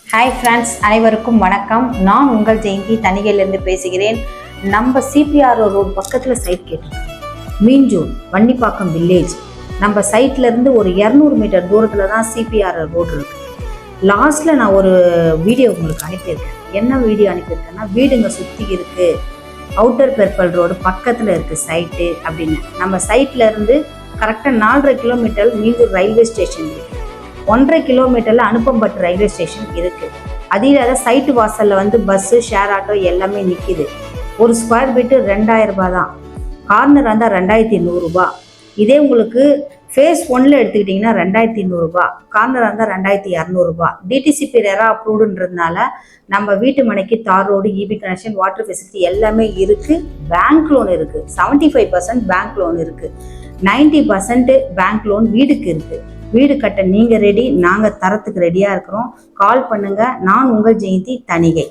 Hi friends, அனைவருக்கும் வணக்கம். நான் உங்கள் ஜெயந்தி தணிகையிலிருந்து பேசுகிறேன். நம்ம சிபிஆர்ஓ ரோடு பக்கத்தில் சைட் கேட்டிருக்கோம். மீஞ்சூர் வன்னிப்பாக்கம் வில்லேஜ். நம்ம சைட்லேருந்து ஒரு 200 மீட்டர் தூரத்தில் தான் சிபிஆர்ஓ ரோடு இருக்குது. லாஸ்ட்டில் நான் ஒரு வீடியோ உங்களுக்கு அனுப்பியிருக்கேன். என்ன வீடியோ அனுப்பியிருக்கேன்னா, வீடுங்க சுற்றி இருக்குது, அவுட்டர் பெர்பல் ரோடு பக்கத்தில் இருக்குது சைட்டு அப்படின்னு. நம்ம சைட்லேருந்து கரெக்டாக 4.5 கிலோமீட்டர் மீஞ்சூர் ரயில்வே ஸ்டேஷன் இருக்குது. 1.5 கிலோமீட்டரில் அனுப்பம்பட்டு ரயில்வே ஸ்டேஷன் இருக்குது. அது இல்லாத சைட்டு வாசலில் பஸ்ஸு, ஷேர் ஆட்டோ எல்லாமே நிற்கிது. ஒரு ஸ்கொயர் ஃபீட்டு 2000 ரூபாய் தான். கார்னர் வந்தால் 2100 ரூபா. இதே உங்களுக்கு ஃபேஸ் 1ல் எடுத்துக்கிட்டிங்கன்னா 2200 ரூபா, கார்னர் வந்தால் 2200 ரூபா. டிடிசிபி ரெரா அப்ரூவ்டுன்றதுனால நம்ம வீட்டு மனைக்கு தார் road, EB connection, water facility எல்லாமே இருக்குது. பேங்க் லோன் இருக்குது. 75% பேங்க் லோன் இருக்குது. 90% பேங்க் லோன் வீடுக்கு இருக்குது. வீடு கட்ட நீங்கள் ரெடி, நாங்கள் தரத்துக்கு ரெடியாக இருக்கிறோம். கால் பண்ணுங்கள். நான் உங்கள் ஜெயந்தி தணிகை.